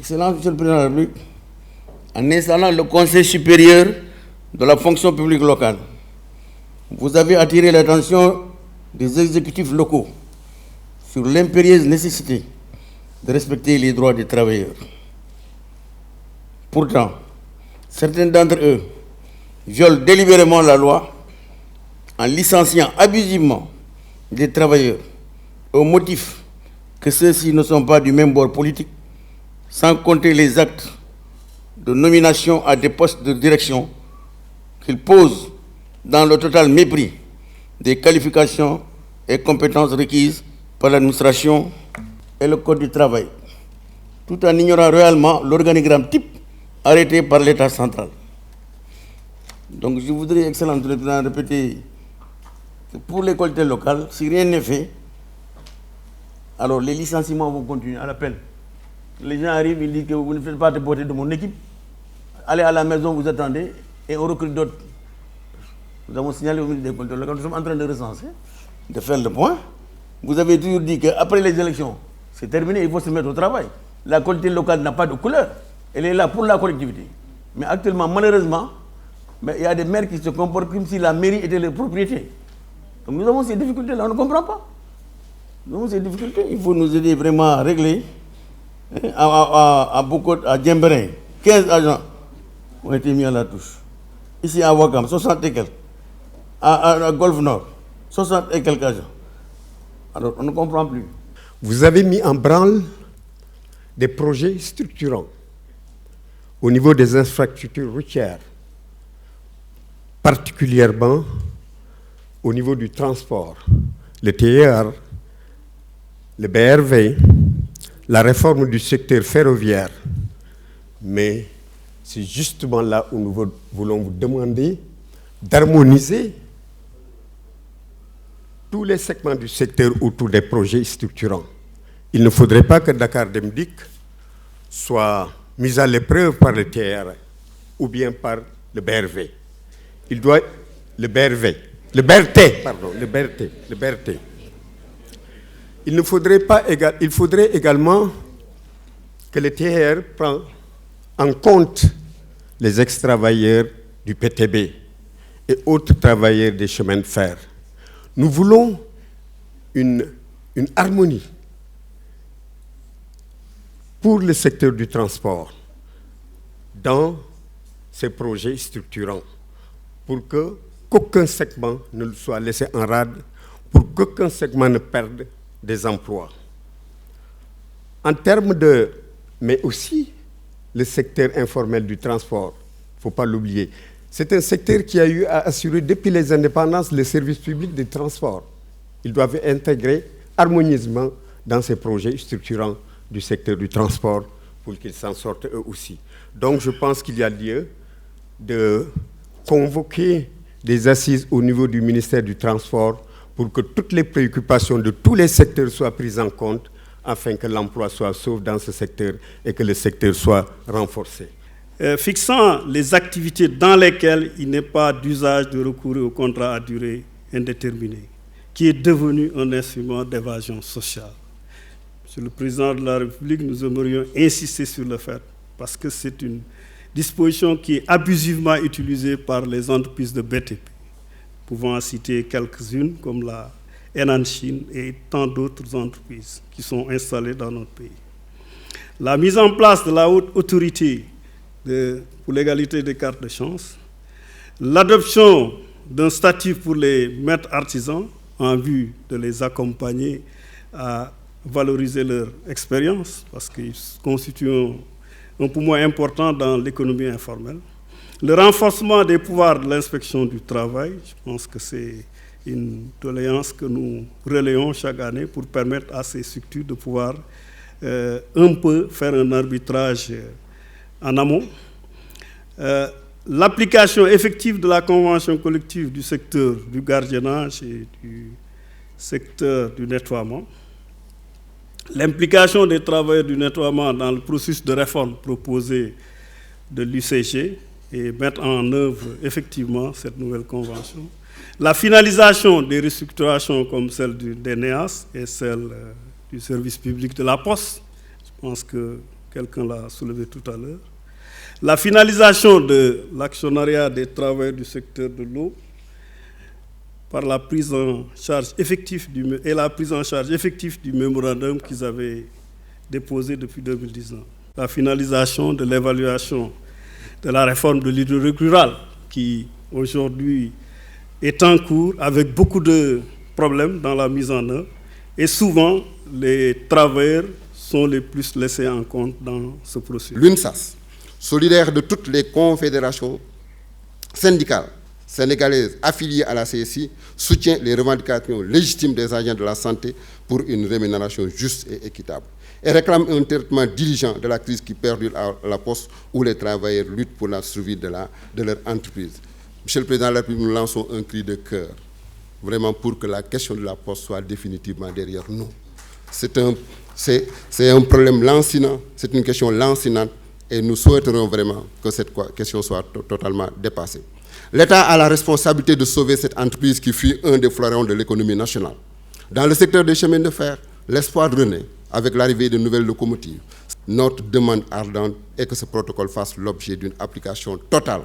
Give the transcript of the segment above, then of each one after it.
Excellence, Monsieur le Président de la République, en installant le Conseil supérieur de la fonction publique locale, vous avez attiré l'attention des exécutifs locaux sur l'impérieuse nécessité de respecter les droits des travailleurs. Pourtant, certains d'entre eux violent délibérément la loi en licenciant abusivement des travailleurs au motif que ceux-ci ne sont pas du même bord politique, sans compter les actes de nomination à des postes de direction qu'ils posent dans le total mépris des qualifications et compétences requises par l'administration et le Code du travail, tout en ignorant réellement l'organigramme type arrêté par l'État central. Donc je voudrais, Excellence le Président, répéter que pour les collectivités locales, si rien n'est fait, alors les licenciements vont continuer à l'appel. Les gens arrivent, ils disent que vous ne faites pas de portée de mon équipe. Allez à la maison, vous attendez, et on recrute d'autres. Nous avons signalé au ministre des collectivités locales, nous sommes en train de recenser, de faire le point. Vous avez toujours dit qu'après les élections, c'est terminé, il faut se mettre au travail. La collectivité locale n'a pas de couleur. Elle est là pour la collectivité. Mais actuellement, malheureusement, il y a des maires qui se comportent comme si la mairie était leur propriété. Donc nous avons ces difficultés-là, on ne comprend pas. Nous avons ces difficultés. Il faut nous aider vraiment à régler. À Djemberin, 15 agents ont été mis à la touche. Ici à Ouakam, 60 et quelques. À Golfe Nord, 60 et quelques agents. Alors on ne comprend plus. Vous avez mis en branle des projets structurants au niveau des infrastructures routières, particulièrement au niveau du transport, le TER, le BRV, la réforme du secteur ferroviaire. Mais c'est justement là où nous voulons vous demander d'harmoniser tous les segments du secteur autour des projets structurants. Il ne faudrait pas que Dakar Dem Dikk soit mis à l'épreuve par le TER ou bien par le BRV. Le BRT. Il faudrait également que le TER prenne en compte les ex-travailleurs du PTB et autres travailleurs des chemins de fer. Nous voulons une harmonie pour le secteur du transport dans ces projets structurants pour qu'aucun segment ne soit laissé en rade, pour qu'aucun segment ne perde des emplois. En termes mais aussi le secteur informel du transport, il ne faut pas l'oublier. C'est un secteur qui a eu à assurer depuis les indépendances le service public des transports. Ils doivent intégrer harmonieusement dans ces projets structurants du secteur du transport pour qu'ils s'en sortent eux aussi. Donc je pense qu'il y a lieu de convoquer des assises au niveau du ministère du Transport pour que toutes les préoccupations de tous les secteurs soient prises en compte afin que l'emploi soit sauvé dans ce secteur et que le secteur soit renforcé. Fixant les activités dans lesquelles il n'est pas d'usage de recourir au contrat à durée indéterminée, qui est devenu un instrument d'évasion sociale. Monsieur le Président de la République, nous aimerions insister sur le fait, parce que c'est une disposition qui est abusivement utilisée par les entreprises de BTP, pouvant en citer quelques-unes comme la Henan Chine et tant d'autres entreprises qui sont installées dans notre pays. La mise en place de la haute autorité pour l'égalité des cartes de chance, l'adoption d'un statut pour les maîtres artisans en vue de les accompagner à valoriser leur expérience, parce qu'ils constituent un poumon important dans l'économie informelle. Le renforcement des pouvoirs de l'inspection du travail, je pense que c'est une doléance que nous relayons chaque année pour permettre à ces structures de pouvoir un peu faire un arbitrage en amont. L'application effective de la convention collective du secteur du gardiennage et du secteur du nettoiement. L'implication des travailleurs du nettoiement dans le processus de réforme proposé de l'UCG et mettre en œuvre effectivement cette nouvelle convention. La finalisation des restructurations comme celle du DNEAS et celle du service public de la Poste. Je pense que quelqu'un l'a soulevé tout à l'heure, la finalisation de l'actionnariat des travailleurs du secteur de l'eau par la prise en charge effective du mémorandum qu'ils avaient déposé depuis 2019. La finalisation de l'évaluation de la réforme de l'hydraulique rurale qui aujourd'hui est en cours avec beaucoup de problèmes dans la mise en œuvre et souvent les travailleurs sont les plus laissés en compte dans ce processus. L'UNSAS, solidaire de toutes les confédérations syndicales sénégalaises affiliées à la CSI, soutient les revendications légitimes des agents de la santé pour une rémunération juste et équitable et réclame un traitement diligent de la crise qui perdure à la Poste où les travailleurs luttent pour la survie de leur entreprise. Monsieur le Président de la République, nous lançons un cri de cœur, vraiment pour que la question de la Poste soit définitivement derrière nous. C'est un problème lancinant, c'est une question lancinante et nous souhaiterons vraiment que cette question soit totalement dépassée. L'État a la responsabilité de sauver cette entreprise qui fut un des fleurons de l'économie nationale. Dans le secteur des chemins de fer, l'espoir renaît avec l'arrivée de nouvelles locomotives. Notre demande ardente est que ce protocole fasse l'objet d'une application totale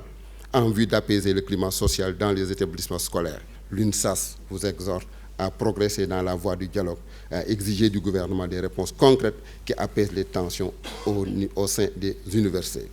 en vue d'apaiser le climat social dans les établissements scolaires. L'UNSAS vous exhorte à progresser dans la voie du dialogue, à exiger du gouvernement des réponses concrètes qui apaisent les tensions au sein des universités.